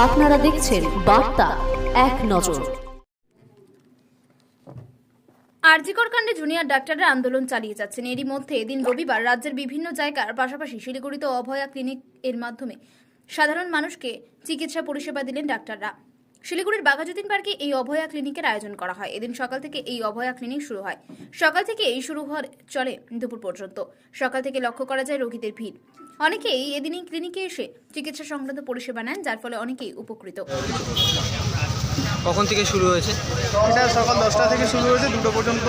আপনারা দেখছেন বার্তা এক নজর। আরজিকর কাণ্ডে জুনিয়র ডাক্তাররা আন্দোলন চালিয়ে যাচ্ছেন। এরই মধ্যে এদিন রবিবার রাজ্যের বিভিন্ন জায়গার পাশাপাশি শিলিগুড়িতে অভয়া ক্লিনিক এর মাধ্যমে সাধারণ মানুষকে চিকিৎসা পরিষেবা দিলেন ডাক্তাররা। শিলিগুড়ির বাঘাযতীন পার্কে এই অভয়া ক্লিনিকের আয়োজন করা হয়। এদিন সকাল থেকে এই অভয়া ক্লিনিক শুরু হয়। সকাল থেকে এই শুরু হওয়ার চলে দুপুর পর্যন্ত। সকাল থেকে লক্ষ্য করা যায় রোগীদের ভিড়। অনেকেই এদিন এই ক্লিনিকে এসে চিকিৎসা সংক্রান্ত পরিষেবা নেন, যার ফলে অনেকেই উপকৃত। কখন থেকে শুরু হয়েছে? এটা সকাল 10টা থেকে শুরু হয়েছে, 2টো পর্যন্ত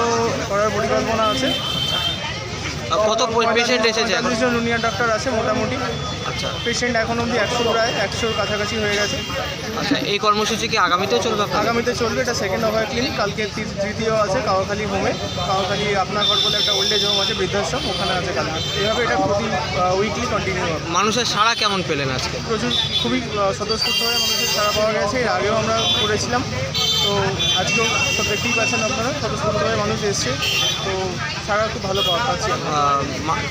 করার পরিকল্পনা আছে। কত পেশেন্ট এসেছে এখন? 40 জন জুনিয়র ডাক্তার আছে মোটামুটি। আচ্ছা পেশেন্ট এখন অবধি 100 প্রায় 100-র কাছাকাছি হয়ে গেছে। আচ্ছা, এই কর্মসূচি কি আগামীতেও চলবে? আগামীতে চলবে। এটা সেকেন্ড অভয়া ক্লিনিক। কালকে তৃতীয় আছে কাওয়াখালী হোমে। কাওয়াখালী আপনাগড় বলে একটা ওল্ড এজ হোম আছে, বৃদ্ধাশ্রম, ওখানে আছে কালকে। এইভাবে এটা প্রতি উইকলি কন্টিনিউ হবে। মানুষের সাড়া কেমন পেলেন আজকে? প্রচুর, খুবই স্বতঃস্ফূর্তভাবে মানুষের সাড়া পাওয়া গেছে। এর আগেও আমরা করেছিলাম, তো আজকেও সব দেখতেই পাচ্ছেন আপনারা, স্বতঃস্ফূর্তভাবে মানুষ এসছে, তো সাড়া খুব ভালো পাচ্ছি।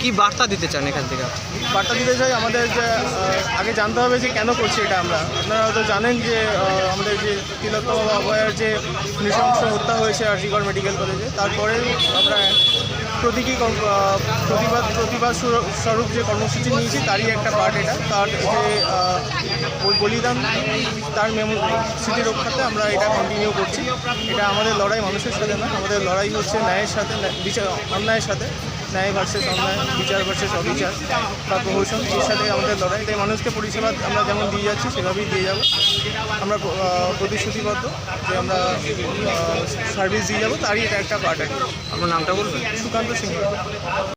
কি বার্তা দিতে চান এখান থেকে? বার্তা দিতে চাই, আমাদের যে আগে জানতে হবে যে কেন করছি এটা আমরা। আপনারা হয়তো জানেন যে আমাদের যে তিলোত্তমা বা অভয়ার যে নৃশংস হত্যা হয়েছে আরজিকর মেডিকেল কলেজে, তারপরে আমরা প্রতীকী প্রতিবাদ স্বরূপ যে কর্মসূচি নিয়েছি তারই একটা পার্ট এটা। তার যে বলিদান, তার স্মৃতি রক্ষাতে আমরা এটা কন্টিনিউ করছি। এটা আমাদের লড়াই মানুষের সাথে না, আমাদের লড়াই হচ্ছে ন্যায়ের সাথে, বিচার অন্যায়ের সাথে। ন্যায় ভার্সেস অন্যায়, বিচার ভার্সেস অবিচার বা প্রহসন, এর সাথে আমাদের লড়াই। তাই মানুষকে পরিষেবা আমরা যেমন দিয়ে যাচ্ছি সেভাবেই দিয়ে যাব। আমরা প্রতিশ্রুতিবদ্ধ যে আমরা সার্ভিস দিয়ে যাবো, তারই এটা একটা পার্ট। আপনার নামটা বলবেন? সুকান্ত সিংহ।